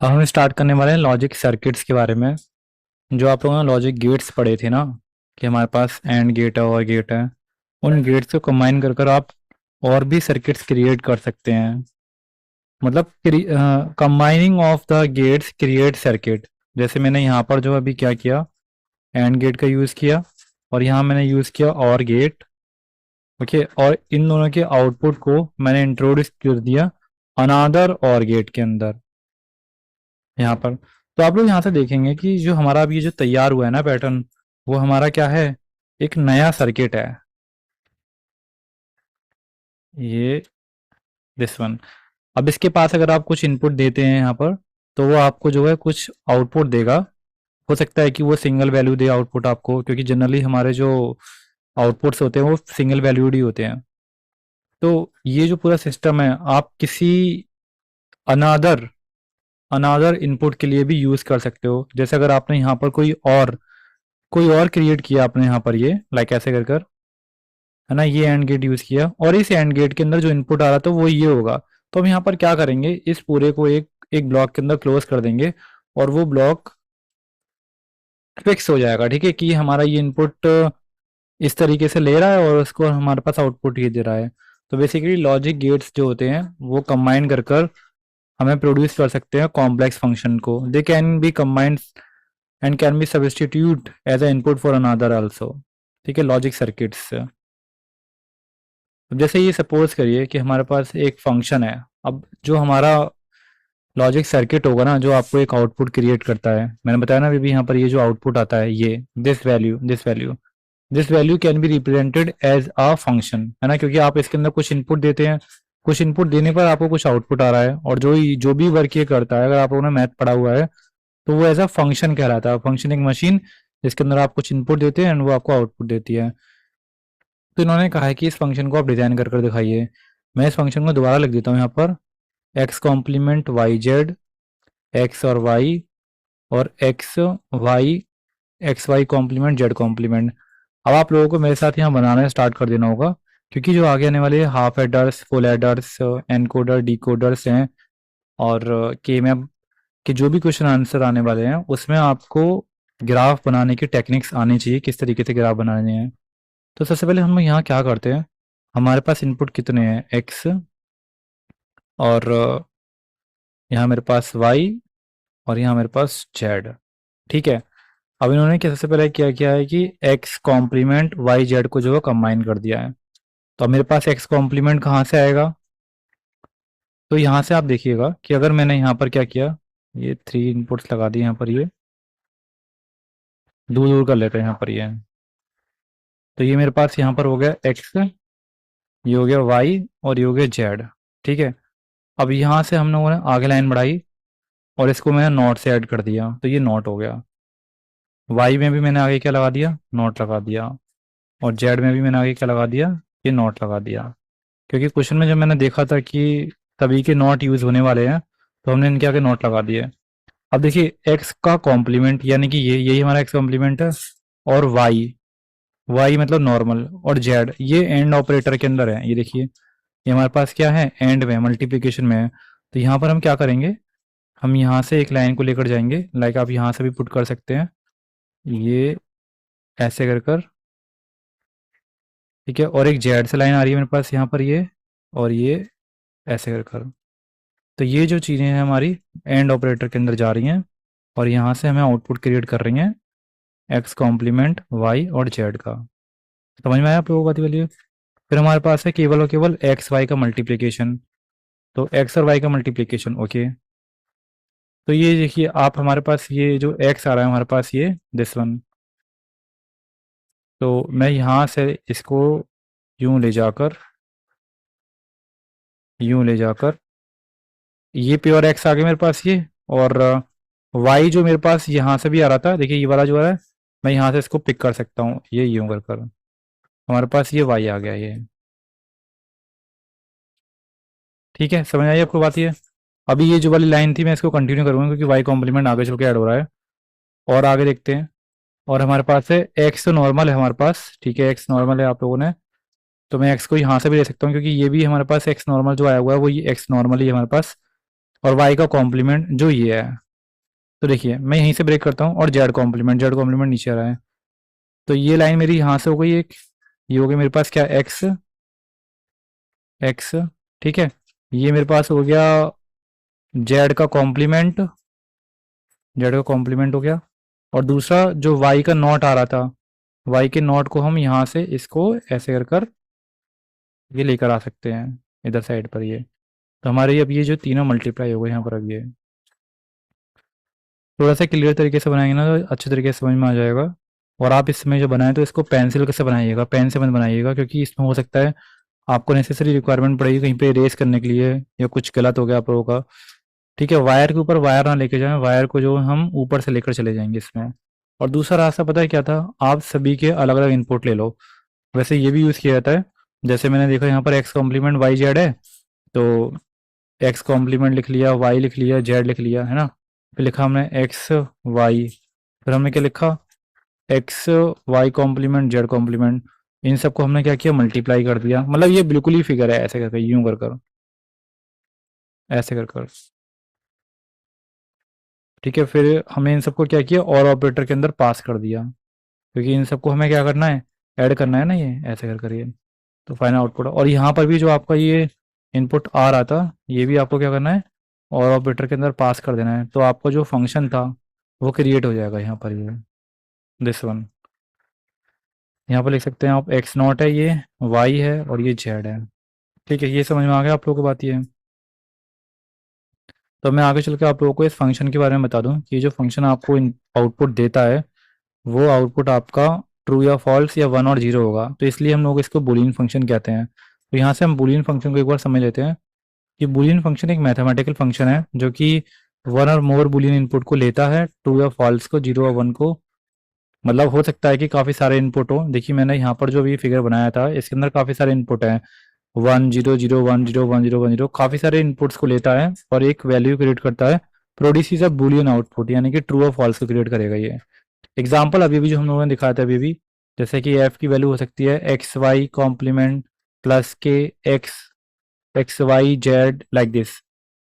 अब हम स्टार्ट करने वाले हैं लॉजिक सर्किट्स के बारे में। जो आप लोगों ने लॉजिक गेट्स पढ़े थे ना, कि हमारे पास एंड गेट है और गेट है, उन गेट्स को कंबाइन कर कर आप और भी सर्किट्स क्रिएट कर सकते हैं। मतलब combining of the gates create circuit. जैसे मैंने यहाँ पर जो अभी क्या किया, एंड गेट का यूज़ किया, और यहाँ मैंने यूज़ किया और गेट। ओके, और इन दोनों के आउटपुट को मैंने इंट्रोड्यूस कर दिया अनादर और गेट के अंदर यहाँ पर। तो आप लोग यहाँ से देखेंगे कि जो हमारा अभी ये जो तैयार हुआ है ना पैटर्न, वो हमारा क्या है, एक नया सर्किट है ये, दिस वन। अब इसके पास अगर आप कुछ इनपुट देते हैं यहाँ पर, तो वो आपको जो है कुछ आउटपुट देगा। हो सकता है कि वो सिंगल वैल्यू दे आउटपुट आपको, क्योंकि जनरली हमारे जो आउटपुट्स होते हैं वो सिंगल वैल्यूड ही होते हैं। तो ये जो पूरा सिस्टम है, आप किसी अनादर अनादर इनपुट के लिए भी यूज कर सकते हो। जैसे अगर आपने यहाँ पर कोई और क्रिएट किया आपने यहाँ पर, ये लाइक ऐसे कर कर, है ना, ये एंड गेट यूज किया, और इस एंड गेट के अंदर जो इनपुट आ रहा था वो ये होगा। तो हम यहाँ पर क्या करेंगे, इस पूरे को एक एक ब्लॉक के अंदर क्लोज कर देंगे, और वो ब्लॉक फिक्स हो जाएगा। ठीक है, कि हमारा ये इनपुट इस तरीके से ले रहा है और उसको हमारे पास आउटपुट ये दे रहा है। तो बेसिकली लॉजिक गेट्स जो होते हैं वो कंबाइन कर कर हमें प्रोड्यूस कर सकते हैं कॉम्प्लेक्स फंक्शन को। They can be combined and can be substitute as a input for another also. ठीक है, लॉजिक सर्किट्स। अब जैसे ये सपोज करिए कि हमारे पास एक फंक्शन है। अब जो हमारा लॉजिक सर्किट होगा ना, जो आपको एक आउटपुट क्रिएट करता है, मैंने बताया ना अभी भी, यहाँ पर ये जो आउटपुट आता है, ये this value can be represented as a function, है ना, क्योंकि आप इसके अंदर कुछ इनपुट देते हैं, कुछ इनपुट देने पर आपको कुछ आउटपुट आ रहा है, और जो भी वर्क ये करता है, अगर आप लोगों ने मैथ पढ़ा हुआ है, तो वो एज अ फंक्शन कहलाता है। फंक्शन एक मशीन जिसके अंदर आप कुछ इनपुट देते हैं एंड वो आपको आउटपुट देती है। तो इन्होंने कहा है कि इस फंक्शन को आप डिजाइन कर कर दिखाइए। मैं इस फंक्शन को दोबारा लिख देता हूँ यहाँ पर, X complement Y Z, X और वाई, और Y X Y complement Z complement. अब आप लोगों को मेरे साथ यहाँ बनाना स्टार्ट कर देना होगा, क्योंकि जो आगे आने वाले half aiders, full aiders, encoder, decoders हैं, और के मैप के जो भी क्वेश्चन आंसर आने वाले हैं, उसमें आपको ग्राफ बनाने की टेक्निक्स आनी चाहिए, किस तरीके से ग्राफ बनाने हैं। तो सबसे पहले हम यहाँ क्या करते हैं, हमारे पास इनपुट कितने हैं, एक्स, और यहाँ मेरे पास वाई, और यहाँ मेरे पास जेड। ठीक है, अब इन्होंने क्या सबसे पहले क्या किया है कि एक्स कॉम्प्लीमेंट वाई जेड को जो है कंबाइन कर दिया है। तो अब मेरे पास एक्स कॉम्प्लीमेंट कहाँ से आएगा, तो यहाँ से आप देखिएगा कि अगर मैंने यहाँ पर क्या किया, ये थ्री इनपुट्स लगा दिए यहाँ पर, ये दूर दूर कर लेते हैं यहाँ पर ये। तो ये मेरे पास यहाँ पर हो गया एक्स, ये हो गया वाई, और ये हो गया जेड। ठीक है, अब यहाँ से हम लोगों ने आगे लाइन बढ़ाई, और इसको मैंने नॉट से ऐड कर दिया, तो ये नॉट हो गया। वाई में भी मैंने आगे क्या लगा दिया, नॉट लगा दिया, और जेड में भी मैंने आगे क्या लगा दिया, ये नॉट लगा दिया। क्योंकि क्वेश्चन में जब मैंने देखा था कि सभी के नॉट यूज होने वाले हैं, तो हमने इनके आगे नॉट लगा दिए। अब देखिए, एक्स का कॉम्प्लीमेंट यानी कि ये यही हमारा एक्स कॉम्प्लीमेंट है, और वाई, वाई मतलब नॉर्मल, और जेड ये एंड ऑपरेटर के अंदर है। ये देखिए, ये हमारे पास क्या है, एंड में, मल्टीप्लिकेशन में है। तो यहाँ पर हम क्या करेंगे, हम यहाँ से एक लाइन को लेकर जाएंगे, लाइक आप यहाँ से भी पुट कर सकते हैं, ये ऐसे कर कर। ठीक है, और एक जेड से लाइन आ रही है मेरे पास यहाँ पर, ये, और ये ऐसे कर कर। तो ये जो चीज़ें हैं हमारी एंड ऑपरेटर के अंदर जा रही हैं, और यहाँ से हमें आउटपुट क्रिएट कर रही हैं एक्स कॉम्प्लीमेंट वाई और जेड का। समझ में आया आप लोगों को बात वाली। फिर हमारे पास है केवल और केवल एक्स वाई का मल्टीप्लिकेशन। तो एक्स और वाई का मल्टीप्लिकेशन, ओके। तो ये देखिए आप, हमारे पास ये जो एक्स आ रहा है हमारे पास, ये दिस वन। तो मैं यहाँ से इसको यूं ले जाकर, यूं ले जाकर, ये प्योर एक्स आ गया मेरे पास ये, और वाई जो मेरे पास यहाँ से भी आ रहा था, देखिए ये वाला जो आ रहा है, मैं यहाँ से इसको पिक कर सकता हूँ, ये यूं कर कर हमारे पास ये वाई आ गया ये। ठीक है, समझ आई आपको बात ये। अभी ये जो वाली लाइन थी मैं इसको कंटिन्यू करूंगा, क्योंकि वाई कॉम्प्लीमेंट आगे चल के ऐड हो रहा है। और आगे देखते हैं, और हमारे पास है एक्स तो नॉर्मल है हमारे पास, ठीक है, एक्स नॉर्मल है आप लोगों ने। तो मैं एक्स को यहाँ से भी ले सकता हूँ, क्योंकि ये भी हमारे पास एक्स नॉर्मल जो आया हुआ है वो ये एक्स नॉर्मल ही है हमारे पास। और y का कॉम्प्लीमेंट जो ये है। तो देखिए मैं यहीं से ब्रेक करता हूँ और जेड कॉम्प्लीमेंट नीचे आ रहा है। तो ये लाइन मेरी यहाँ से हो गई एक, ये हो गई मेरे पास क्या एक्स एक्स, ठीक है। ये मेरे पास हो गया जेड का कॉम्प्लीमेंट, जेड का कॉम्प्लीमेंट हो गया। और दूसरा जो वाई का नॉट आ रहा था, वाई के नॉट को हम यहाँ से इसको ऐसे कर कर ये लेकर आ सकते हैं इधर साइड पर ये। तो हमारे अब ये जो तीनों मल्टीप्लाई हो गए यहाँ पर, अब ये थोड़ा सा क्लियर तरीके से बनाएंगे ना तो अच्छे तरीके से समझ में आ जाएगा। और आप इसमें जो बनाए तो इसको पेंसिल से बनाइएगा, पेन से मत बनाइएगा, क्योंकि इसमें हो सकता है आपको नेसेसरी रिक्वायरमेंट पड़ेगी कहीं पे रेस करने के लिए, या कुछ गलत हो गया आप लोगों का। ठीक है, वायर के ऊपर वायर ना लेके जाएं, वायर को जो हम ऊपर से लेकर चले जाएंगे इसमें। और दूसरा रास्ता पता है क्या था, आप सभी के अलग अलग इनपुट ले लो। वैसे ये भी यूज़ किया जाता है, जैसे मैंने देखा यहाँ पर एक्स कॉम्प्लीमेंट वाई जेड है, तो एक्स कॉम्प्लीमेंट लिख लिया, वाई लिख लिया, जेड लिख लिया, है ना। फिर लिखा हमने एक्स वाई, फिर हमने क्या लिखा, X Y complement Z complement. इन सबको हमने क्या किया, मल्टीप्लाई कर दिया। मतलब ये बिल्कुल ही फिगर है, ऐसे करके यूं कर कर, ऐसे कर कर, ठीक है। फिर हमने इन सबको क्या किया, और ऑपरेटर के अंदर पास कर दिया, क्योंकि इन सबको हमें क्या करना है, ऐड करना है ना, ये ऐसे कर करिए। तो फाइनल आउटपुट, और यहाँ पर भी जो आपका ये इनपुट आ रहा था, ये भी आपको क्या करना है, और ऑपरेटर के अंदर पास कर देना है। तो आपका जो फंक्शन था वो क्रिएट हो जाएगा यहाँ पर, ये दिस वन। यहाँ पर लिख सकते हैं आप एक्स नॉट है, ये वाई है और ये जेड है। ठीक है, ये समझ में आ गया आप लोगों को बात ये। तो मैं आगे चल के आप लोगों को इस फंक्शन के बारे में बता दूं कि जो फंक्शन आपको आउटपुट देता है वो आउटपुट आपका ट्रू या फॉल्स या वन और जीरो होगा। तो इसलिए हम लोग इसको बुलियन फंक्शन कहते हैं। तो यहाँ से हम बुलियन फंक्शन को एक बार समझ लेते हैं कि बुलियन फंक्शन एक मैथमेटिकल फंक्शन है जो कि वन और मोर बुलियन इनपुट को लेता है, ट्रू या फॉल्स को, जीरो या वन को। मतलब हो सकता है कि काफ़ी सारे इनपुट हो। देखिए मैंने यहाँ पर जो भी फिगर बनाया था इसके अंदर काफ़ी सारे इनपुट हैं, 1 0 0 1 0 1 0 1 0, काफ़ी सारे इनपुट्स को लेता है और एक वैल्यू क्रिएट करता है, प्रोड्यूस अ बुलियन आउटपुट, यानी कि ट्रू और फॉल्स को क्रिएट करेगा ये। एग्जाम्पल अभी भी जो हम लोगों ने दिखाया था अभी भी, जैसे कि एफ की वैल्यू हो सकती है एक्स वाई कॉम्प्लीमेंट प्लस के X X Y Z like this.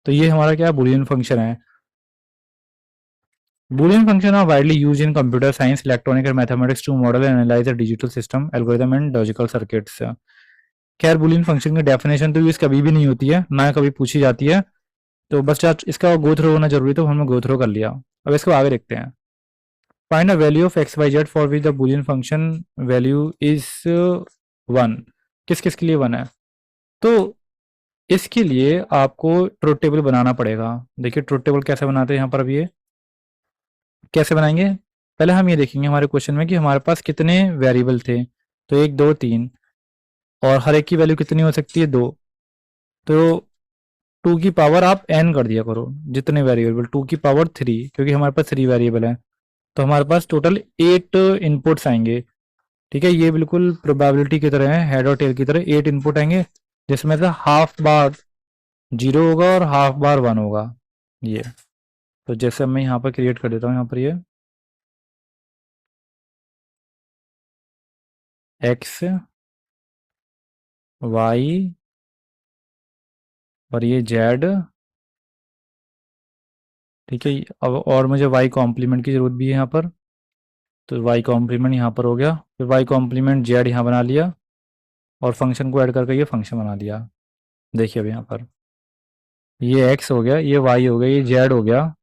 तो ये हमारा क्या बुलियन फंक्शन है। Boolean function are widely used in computer science, electronic and mathematics to model and analyze a digital system, algorithm and logical circuits. खैर boolean function की definition तो use कभी भी नहीं होती है, ना कभी पूछी जाती है। तो बस इसका गो थ्रू होना जरूरी, तो हमने गो थ्रू कर लिया। अब इसको आगे देखते हैं। Find a value of X Y Z for which the Boolean function value is one. किस किस के लिए वन है, तो इसके लिए आपको ट्रुथ टेबल बनाना पड़ेगा। देखिए ट्रुथ टेबल कैसे बनाते हैं यहाँ पर, अब ये कैसे बनाएंगे, पहले हम ये देखेंगे हमारे क्वेश्चन में कि हमारे पास कितने वेरिएबल थे। तो 1 2 3, और हर एक की वैल्यू कितनी हो सकती है, 2। तो 2 की पावर आप n कर दिया करो, जितने वेरिएबल 2 की पावर 3, क्योंकि हमारे पास 3 वेरिएबल है। तो हमारे पास टोटल 8 इनपुट्स आएंगे। ठीक है, ये बिल्कुल प्रोबेबिलिटी की तरह है, हेड और टेल की तरह 8 इनपुट आएंगे, जिसमें से हाफ बार 0 होगा और हाफ बार 1 होगा ये। तो जैसे मैं यहाँ पर क्रिएट कर देता हूँ, यहाँ पर ये एक्स वाई और ये जेड, ठीक है। अब और मुझे वाई कॉम्प्लीमेंट की जरूरत भी है यहाँ पर, तो वाई कॉम्प्लीमेंट यहाँ पर हो गया। फिर वाई कॉम्प्लीमेंट जेड यहाँ बना लिया, और फंक्शन को ऐड करके ये फंक्शन बना दिया। देखिए अब यहाँ पर ये एक्स हो गया, ये वाई हो गया, ये जेड हो गया,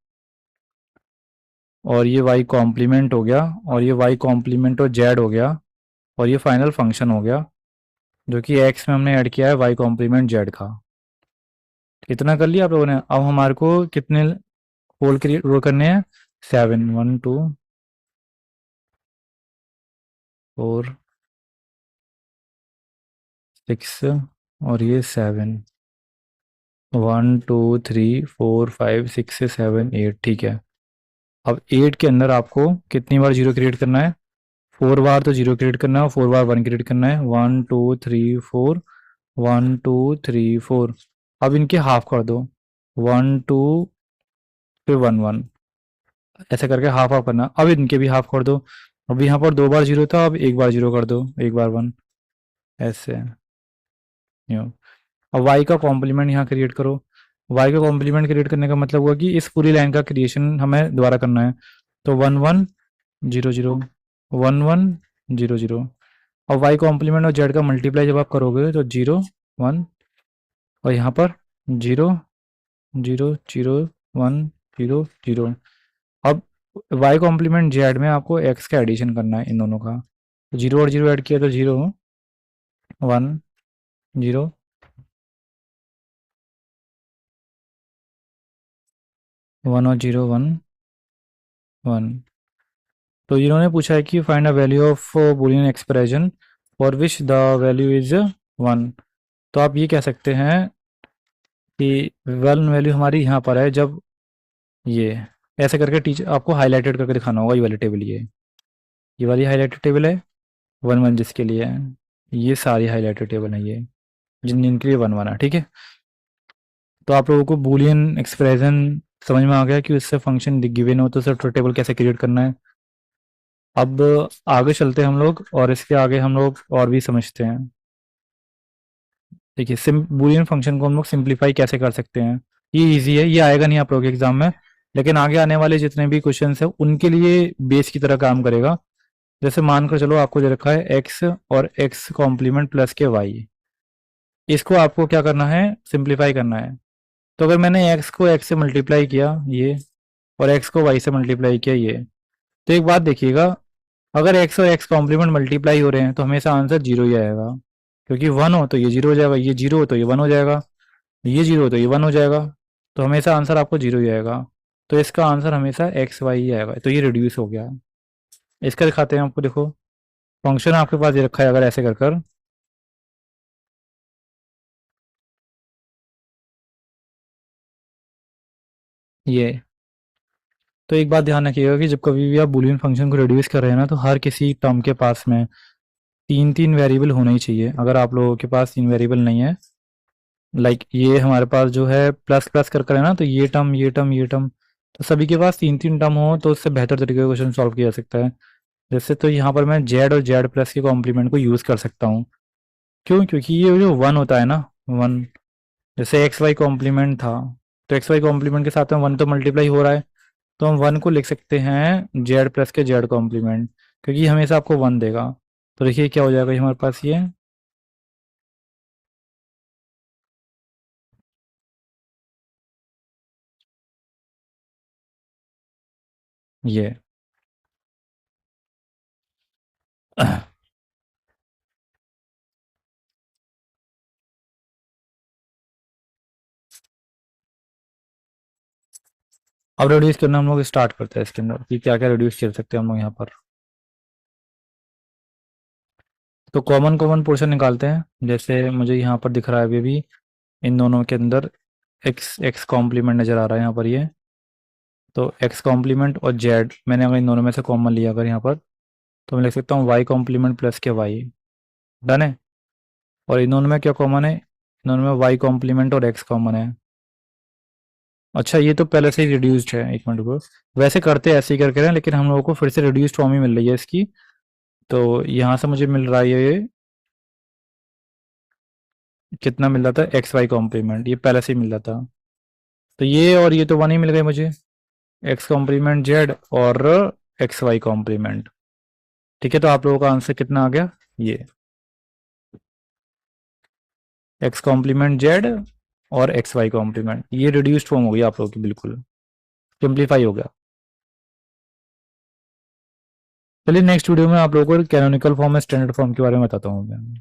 और ये वाई कॉम्प्लीमेंट हो गया, और ये वाई कॉम्प्लीमेंट और जेड हो गया, और ये फाइनल फंक्शन हो गया जो कि एक्स में हमने ऐड किया है वाई कॉम्प्लीमेंट जेड का। इतना कर लिया आप लोगों ने। अब हमारे को कितने होल क्रिएट रोल करने हैं, 7 1 2 4 6 और ये 7, 1 2 3 4 5 6 7 8, ठीक है। अब 8 के अंदर आपको कितनी बार जीरो क्रिएट करना है, 4 बार तो जीरो क्रिएट करना है, 4 बार 1 क्रिएट करना है, 1 2 3 4, 1 2 3 4। अब इनके हाफ कर दो, 1 2 फिर 1 1, ऐसे करके हाफ हाफ करना। अब इनके भी हाफ कर दो। अब यहाँ पर 2 बार जीरो था, अब एक बार जीरो कर दो, एक बार 1, ऐसे यूँ। अब वाई का कॉम्प्लीमेंट यहाँ क्रिएट करो। वाई का कॉम्प्लीमेंट क्रिएट करने का मतलब हुआ कि इस पूरी लाइन का क्रिएशन हमें दोबारा करना है। तो 1100 1100 और वाई कॉम्प्लीमेंट और जेड का मल्टीप्लाई जब आप करोगे तो 0 1 और यहाँ पर 0 0 0 1 0 0। अब वाई कॉम्प्लीमेंट जेड में आपको एक्स का एडिशन करना है इन दोनों का। तो 0 और 0 ऐड किया तो 0 1 0 1 और 0 1 1। तो इन्होंने पूछा है कि find a value of Boolean expression for which the value is 1। तो आप ये कह सकते हैं कि वन वैल्यू हमारी यहाँ पर है जब ये ऐसे करके टीचर आपको हाईलाइटेड करके दिखाना होगा। ये वाली टेबल ये वाली हाईलाइटेड टेबल है 1 1 जिसके लिए है। ये सारी हाईलाइटेड टेबल है ये जिन जिनके लिए 1 1 है। ठीक है, तो आप लोगों को बूलियन एक्सप्रेशन समझ में आ गया कि उससे फंक्शन गिवन हो तो उससे टेबल कैसे क्रिएट करना है। अब आगे चलते हैं हम लोग और इसके आगे हम लोग और भी समझते हैं। देखिए सिम बूलियन फंक्शन को हम लोग सिंप्लीफाई कैसे कर सकते हैं। ये इजी है, ये आएगा नहीं आप लोगों के एग्जाम में, लेकिन आगे आने वाले जितने भी क्वेश्चन है उनके लिए बेस की तरह काम करेगा। जैसे मानकर चलो आपको दे रखा है एक्स और एक्स कॉम्प्लीमेंट प्लस के वाई, इसको आपको क्या करना है, सिंप्लीफाई करना है। तो अगर मैंने एक्स को एक्स से मल्टीप्लाई किया ये और एक्स को वाई से मल्टीप्लाई किया ये, तो एक बात देखिएगा, अगर एक्स और एक्स कॉम्प्लीमेंट मल्टीप्लाई हो रहे हैं तो हमेशा आंसर जीरो ही आएगा, क्योंकि वन हो तो ये जीरो हो जाएगा, ये जीरो हो तो ये वन हो जाएगा, ये जीरो हो तो ये वन हो जाएगा, तो हमेशा आंसर आपको जीरो ही आएगा। तो इसका आंसर हमेशा एक्स वाई ही आएगा। तो ये रिड्यूस हो गया। इसका दिखाते हैं आपको, देखो फंक्शन आपके पास ये रखा है, अगर ऐसे कर कर ये, तो एक बात ध्यान रखिएगा कि जब कभी भी आप बूलियन फंक्शन को रिड्यूस कर रहे हैं ना, तो हर किसी टर्म के पास में तीन तीन वेरिएबल होना ही चाहिए। अगर आप लोगों के पास तीन वेरिएबल नहीं है, लाइक ये हमारे पास जो है प्लस प्लस कर है ना, तो ये टर्म ये टर्म ये टर्म, तो सभी के पास तीन तीन टर्म हो तो उससे बेहतर तरीके का क्वेश्चन सॉल्व किया जा सकता है। जैसे तो यहाँ पर मैं जेड और जेड प्लस के कॉम्प्लीमेंट को यूज कर सकता हूँ। क्यों? क्योंकि ये जो वन होता है ना, वन, जैसे एक्स वाई कॉम्प्लीमेंट था, तो एक्स वाई कॉम्प्लीमेंट के साथ में वन तो मल्टीप्लाई हो रहा है, तो हम वन को लिख सकते हैं जेड प्लस के जेड कॉम्प्लीमेंट, क्योंकि ये हमेशा आपको वन देगा। तो देखिए क्या हो जाएगा ये हमारे पास ये अब रिड्यूस करना हम लोग स्टार्ट करते हैं इसके अंदर कि क्या क्या रिड्यूस कर सकते हैं हम लोग यहाँ पर। तो कॉमन कॉमन पोर्शन निकालते हैं। जैसे मुझे यहाँ पर दिख रहा है अभी भी इन दोनों के अंदर एक्स एक्स कॉम्प्लीमेंट नजर आ रहा है यहाँ पर ये, तो एक्स कॉम्प्लीमेंट और जेड मैंने अगर इन दोनों में से कॉमन लिया अगर यहाँ पर, तो मैं लिख सकता हूँ वाई कॉम्प्लीमेंट प्लस के वाई। डन है। और इन दोनों में क्या कॉमन है, इन दोनों में वाई कॉम्प्लीमेंट और एक्स कॉमन है। अच्छा ये तो पहले से ही रिड्यूस्ड है, एक मिनट को, वैसे करते ऐसे ही करके रहे हैं, लेकिन हम लोगों को फिर से रिड्यूस्ड फॉर्म ही मिल रही है इसकी। तो यहाँ से मुझे मिल रहा है ये कितना मिल रहा था, एक्स वाई कॉम्प्लीमेंट, ये पहले से ही मिल रहा था। तो ये और ये तो वन ही मिल गए मुझे, एक्स कॉम्प्लीमेंट जेड और एक्स वाई कॉम्प्लीमेंट। ठीक है, तो आप लोगों का आंसर कितना आ गया, ये एक्स कॉम्प्लीमेंट जेड और एक्स वाई कॉम्प्लीमेंट, ये रिड्यूस्ड फॉर्म हो गई आप लोगों की, बिल्कुल सिंप्लीफाई हो गया। चलिए नेक्स्ट वीडियो में आप लोगों को कैनोनिकल फॉर्म और स्टैंडर्ड फॉर्म के बारे में बताता हूँ मैं।